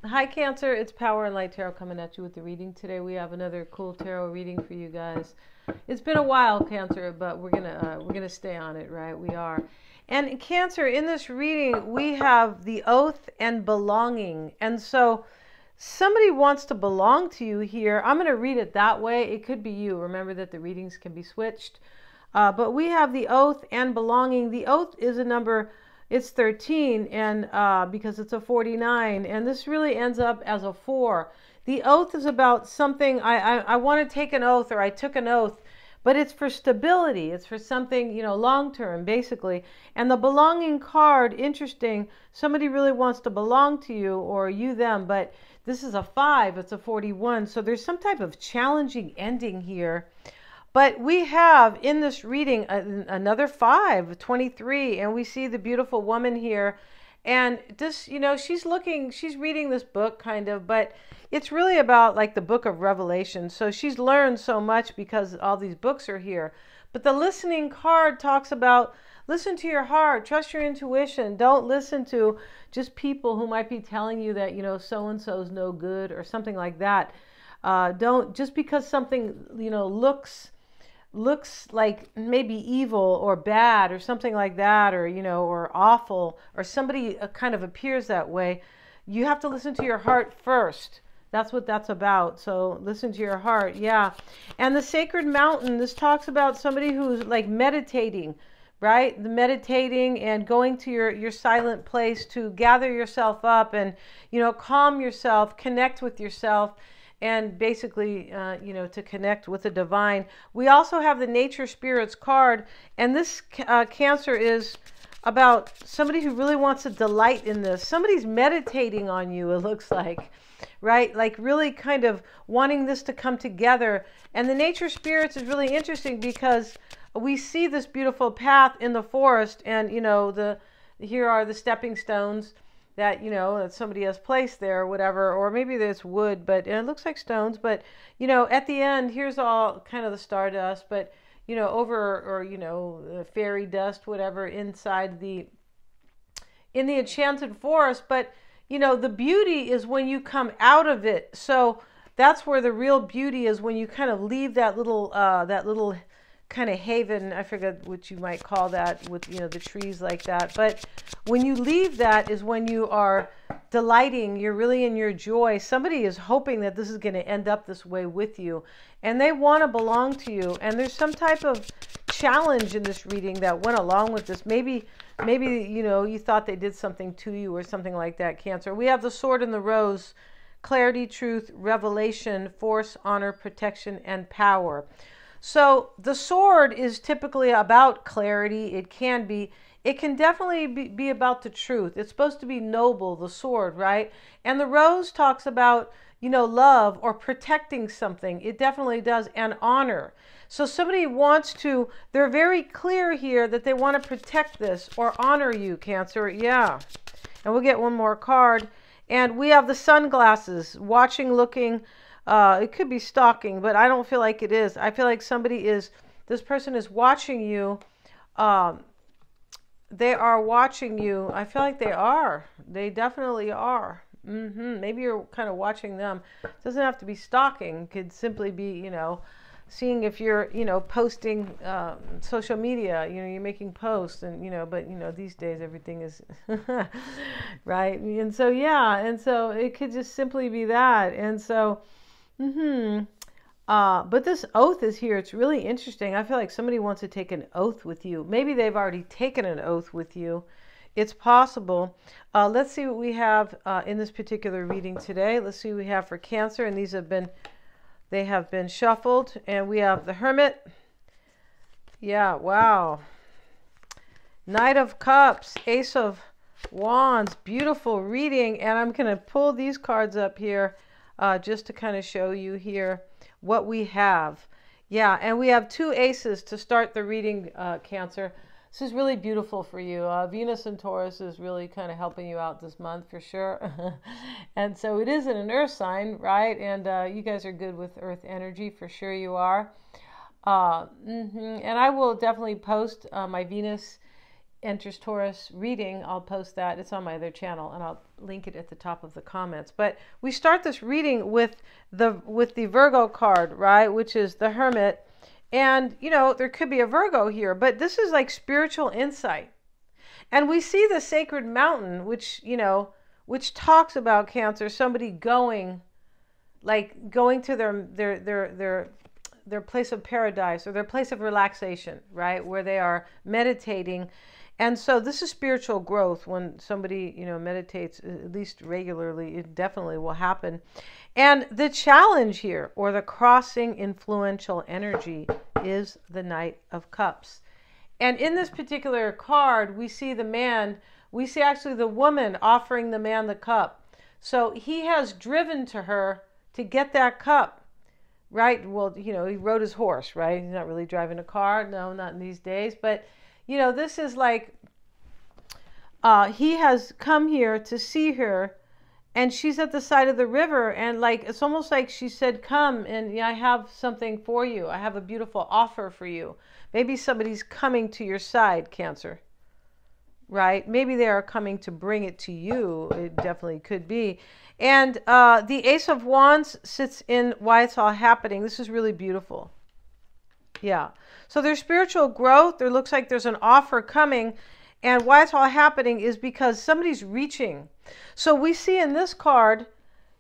Hi, Cancer. It's Power and Light Tarot coming at you with the reading today. We have another cool tarot reading for you guys. It's been a while, Cancer, but we're gonna stay on it, right? We are. And Cancer, in this reading, we have the oath and belonging. And so somebody wants to belong to you here. I'm going to read it that way. It could be you. Remember that the readings can be switched. But we have the oath and belonging. The oath is a number, it's 13, and because it's a 49, and this really ends up as a 4. The oath is about something, I want to take an oath, or I took an oath, but it's for stability. It's for something, long term, basically. And the belonging card, interesting, somebody really wants to belong to you, or you them, but this is a 5, it's a 41. So there's some type of challenging ending here. But we have in this reading another 5, 23, and we see the beautiful woman here. And this, she's reading this book kind of, but it's really about like the book of Revelation. So she's learned so much because all these books are here. But the listening card talks about listen to your heart, trust your intuition. Don't listen to just people who might be telling you that, so-and-so is no good or something like that. Don't, just because something, looks like maybe evil or bad or something like that, or or awful, or somebody kind of appears that way, you have to listen to your heart first. That's what that's about. So listen to your heart. Yeah. And the sacred mountain, this talks about somebody who's like meditating, right? The meditating and going to your silent place to gather yourself up and calm yourself, connect with yourself, and basically, to connect with the divine. We also have the Nature Spirits card, and this Cancer is about somebody who really wants to delight in this. Somebody's meditating on you, it looks like, right? Like really kind of wanting this to come together. And the Nature Spirits is really interesting because we see this beautiful path in the forest, and here are the stepping stones that that somebody has placed there or whatever, or maybe there's wood, but it looks like stones. But at the end, here's all kind of the stardust, but over, or fairy dust, whatever, inside in the enchanted forest. But the beauty is when you come out of it. So that's where the real beauty is, when you kind of leave that little kind of haven. I forget what you might call that, with the trees like that. But when you leave, that is when you are delighting, you're really in your joy. Somebody is hoping that this is going to end up this way with you, and they want to belong to you. And there's some type of challenge in this reading that went along with this. Maybe you thought they did something to you or something like that, Cancer. We have the sword and the rose: clarity, truth, revelation, force, honor, protection, and power. So the sword is typically about clarity. It can definitely be about the truth. It's supposed to be noble, the sword, right? And the rose talks about, love or protecting something. It definitely does. And honor. So somebody they're very clear here that they want to protect this or honor you, Cancer. Yeah. And we'll get one more card. And we have the sunglasses, watching, looking. It could be stalking, but I don't feel like it is. I feel like this person is watching you. They are watching you. I feel like they are. They definitely are. Maybe you're kind of watching them. It doesn't have to be stalking. It could simply be, seeing if you're, posting social media. You're making posts, and but these days everything is right. And so and so it could just simply be that. And so. But this oath is here. It's really interesting. I feel like somebody wants to take an oath with you. Maybe they've already taken an oath with you. It's possible. Let's see what we have in this particular reading today. Let's see what we have for Cancer. And they have been shuffled. And we have the Hermit. Yeah, wow. Knight of Cups, Ace of Wands. Beautiful reading. And I'm going to pull these cards up here. Just to kind of show you here what we have. Yeah, and we have 2 aces to start the reading, Cancer. This is really beautiful for you. Venus and Taurus is really kind of helping you out this month for sure. And so it is in an earth sign, right? And you guys are good with earth energy, for sure you are. And I will definitely post my Venus enters Taurus reading, I'll post that. It's on my other channel, and I'll link it at the top of the comments. But we start this reading with the Virgo card, right, which is the Hermit. And, you know, there could be a Virgo here, but this is like spiritual insight. And we see the sacred mountain, which, you know, which talks about Cancer, somebody going to their place of paradise or their place of relaxation, right, where they are meditating. And so this is spiritual growth. When somebody, you know, meditates at least regularly, it definitely will happen. And the challenge here, or the crossing influential energy, is the Knight of Cups. And in this particular card, we see the man, we see actually the woman offering the man the cup. So he has driven to her to get that cup, right? Well, you know, he rode his horse, right? He's not really driving a car. No, not in these days. But, you know, this is like, he has come here to see her, and she's at the side of the river, and like, it's almost like she said, come, and I have something for you. I have a beautiful offer for you. Maybe somebody's coming to your side, Cancer, right? Maybe they are coming to bring it to you. It definitely could be. And the Ace of Wands sits in why it's all happening. This is really beautiful. Yeah. So there's spiritual growth. There looks like there's an offer coming. And why it's all happening is because somebody's reaching. So we see in this card,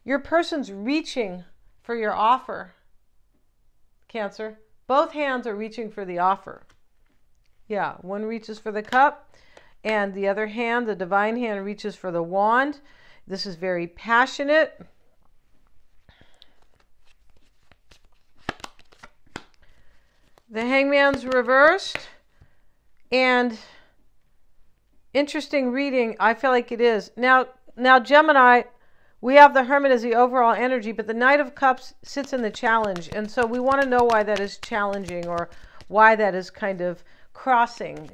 your person's reaching for your offer, Cancer. Both hands are reaching for the offer. Yeah, one reaches for the cup, and the other hand, the divine hand, reaches for the wand. This is very passionate. The Hangman's reversed, and interesting reading. I feel like it is. Now Gemini, we have the Hermit as the overall energy, but the Knight of Cups sits in the challenge. And so we want to know why that is challenging, or why that is kind of crossing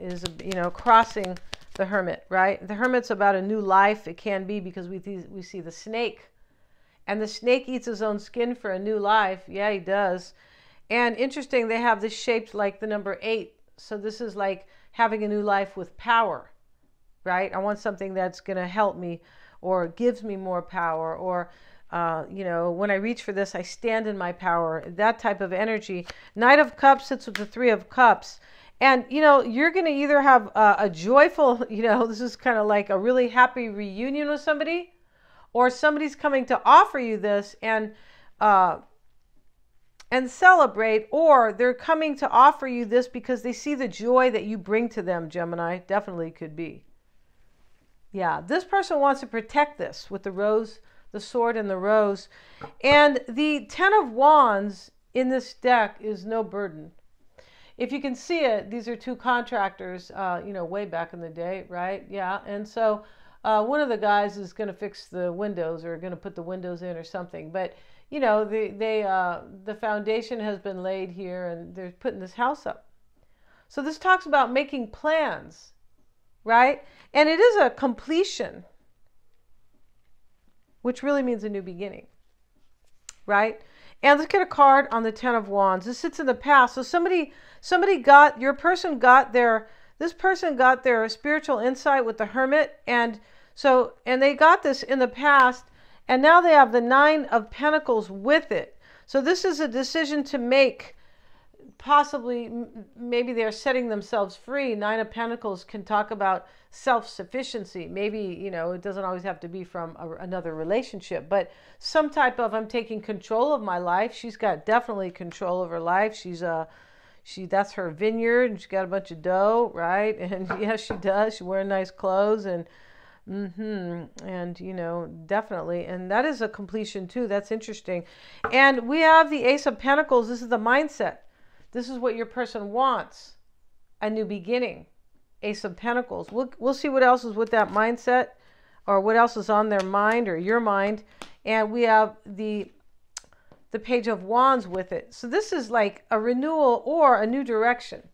the Hermit, right? The Hermit's about a new life. It can be because we see the snake, and the snake eats his own skin for a new life. Yeah, he does. And interesting, they have this shaped like the number 8. So this is like having a new life with power, right? I want something that's going to help me, or gives me more power, or, you know, when I reach for this, I stand in my power, that type of energy. Knight of Cups sits with the Three of Cups. And, you know, you're going to either have a joyful, you know, this is kind of like a really happy reunion with somebody, or somebody's coming to offer you this and celebrate, or they're coming to offer you this because they see the joy that you bring to them, Gemini. Definitely could be. Yeah, this person wants to protect this with the rose, the sword and the rose. And the Ten of Wands in this deck is no burden. If you can see it, these are two contractors, you know, way back in the day, right? Yeah, and so one of the guys is going to fix the windows, or going to put the windows in or something. But, you know, the foundation has been laid here, and they're putting this house up. So this talks about making plans, right? And it is a completion, which really means a new beginning, right? And let's get a card on the Ten of Wands. This sits in the past. So somebody got, your person got their, this person got their spiritual insight with the Hermit. And so, and they got this in the past, and now they have the Nine of Pentacles with it. So this is a decision to make. Possibly, maybe they're setting themselves free. Nine of Pentacles can talk about self-sufficiency. Maybe, you know, it doesn't always have to be from another relationship, but some type of, I'm taking control of my life. She's got definitely control of her life. That's her vineyard, and she's got a bunch of dough, right? And yes, she does. She's wearing nice clothes, and and, you know, definitely. And that is a completion too. That's interesting. And we have the Ace of Pentacles. This is the mindset. This is what your person wants, a new beginning. Ace of Pentacles. We'll see what else is with that mindset, or what else is on their mind or your mind. And we have the Page of Wands with it. So this is like a renewal or a new direction.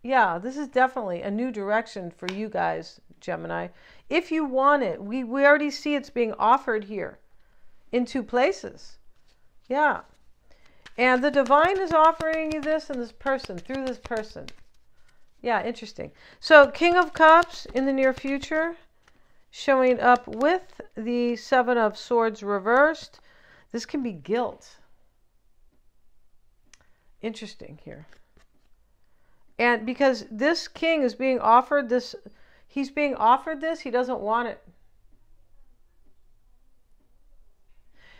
Yeah, this is definitely a new direction for you guys, Gemini. If you want it, we already see it's being offered here in 2 places. Yeah. And the divine is offering you this, and this person, through this person. Yeah, interesting. So King of Cups in the near future, showing up with the Seven of Swords reversed. This can be guilt. Interesting here. And because this king is being offered this, he's being offered this, he doesn't want it.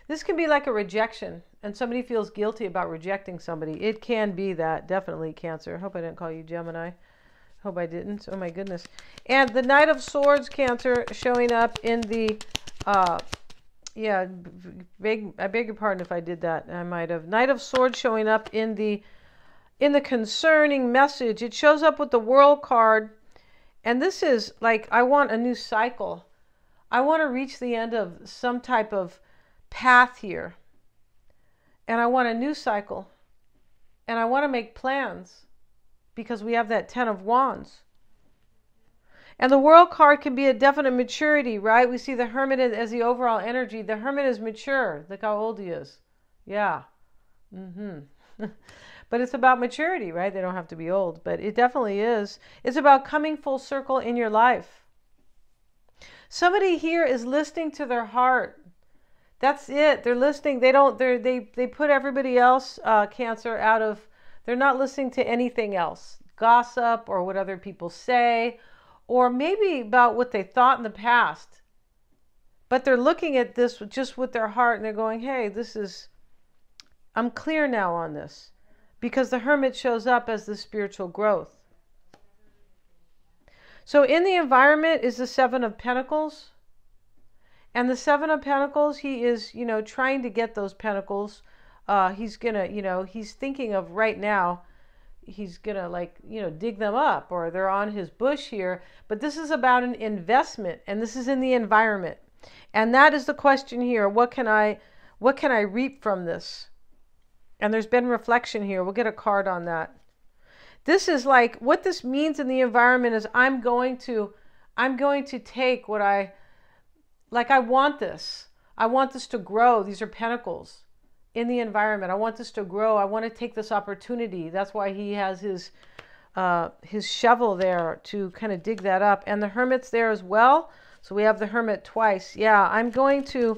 This can be like a rejection, and somebody feels guilty about rejecting somebody. It can be that, definitely, Cancer. I hope I didn't call you Gemini. Hope I didn't. Oh my goodness. And the Knight of Swords, Cancer, showing up in the, yeah, I beg your pardon if I did that. I might have. Knight of Swords showing up in the concerning message. It shows up with the World card. And this is like, I want a new cycle. I want to reach the end of some type of path here. And I want a new cycle. And I want to make plans. Because we have that Ten of Wands. And the World card can be a definite maturity, right? We see the Hermit as the overall energy. The Hermit is mature. Look how old he is. Yeah. But it's about maturity, right? They don't have to be old, but it definitely is. It's about coming full circle in your life. Somebody here is listening to their heart. That's it. They're listening. They put everybody else, Cancer, out of, they're not listening to anything else. Gossip or what other people say, or maybe about what they thought in the past. But they're looking at this just with their heart and they're going, hey, I'm clear now on this. Because the Hermit shows up as the spiritual growth. So in the environment is the Seven of Pentacles. And the Seven of Pentacles, he is, trying to get those pentacles. He's going to, he's thinking of right now, he's going to dig them up, or they're on his bush here. But this is about an investment, and this is in the environment. And that is the question here. What can I reap from this? And there's been reflection here. We'll get a card on that. This is like, what this means in the environment is I'm going to take what I want this. I want this to grow. These are pentacles in the environment. I want this to grow. I want to take this opportunity. That's why he has his shovel there to kind of dig that up. And the Hermit's there as well. So we have the Hermit twice. Yeah, I'm going to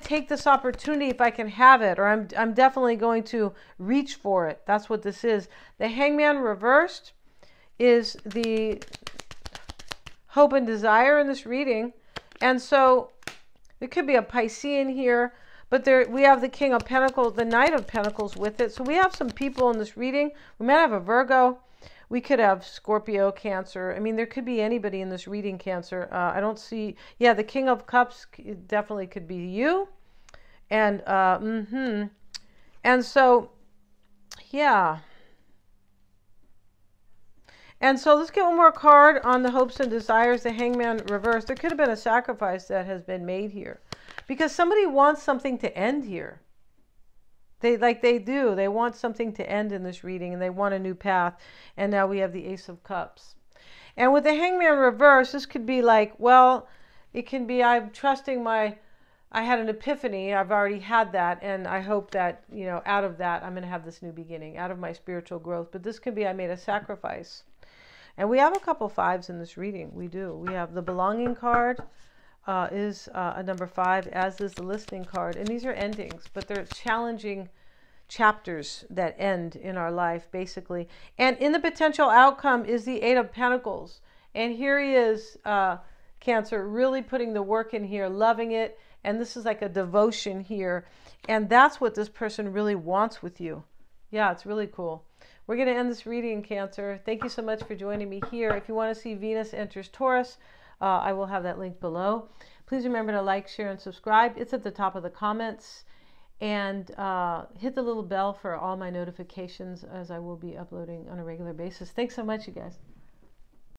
take this opportunity if I can have it, or I'm definitely going to reach for it. That's what this is. The Hangman reversed is the hope and desire in this reading. And so there could be a Piscean here, but we have the King of Pentacles, the Knight of Pentacles with it. So we have some people in this reading. We might have a Virgo. We could have Scorpio, Cancer. I mean, there could be anybody in this reading, Cancer. I don't see... Yeah, the King of Cups definitely could be you. And, And so, yeah. And so let's get one more card on the hopes and desires, the Hangman reverse. There could have been a sacrifice that has been made here. Because somebody wants something to end here. They do. They want something to end in this reading, and they want a new path. And now we have the Ace of Cups. And with the Hangman reverse, this could be like, well, it can be I'm trusting I had an epiphany. I've already had that, and I hope that, out of that, I'm going to have this new beginning, out of my spiritual growth. But this could be I made a sacrifice. And we have a couple fives in this reading. We do. We have the belonging card. Is a number 5, as is the listening card. And these are endings, but they're challenging chapters that end in our life, basically. And in the potential outcome is the 8 of Pentacles. And here he is, Cancer, really putting the work in here, loving it. And this is like a devotion here. And that's what this person really wants with you. Yeah, it's really cool. We're going to end this reading, Cancer. Thank you so much for joining me here. If you want to see Venus enters Taurus, I will have that link below. Please remember to like, share, and subscribe. It's at the top of the comments. And hit the little bell for all my notifications, as I will be uploading on a regular basis. Thanks so much, you guys.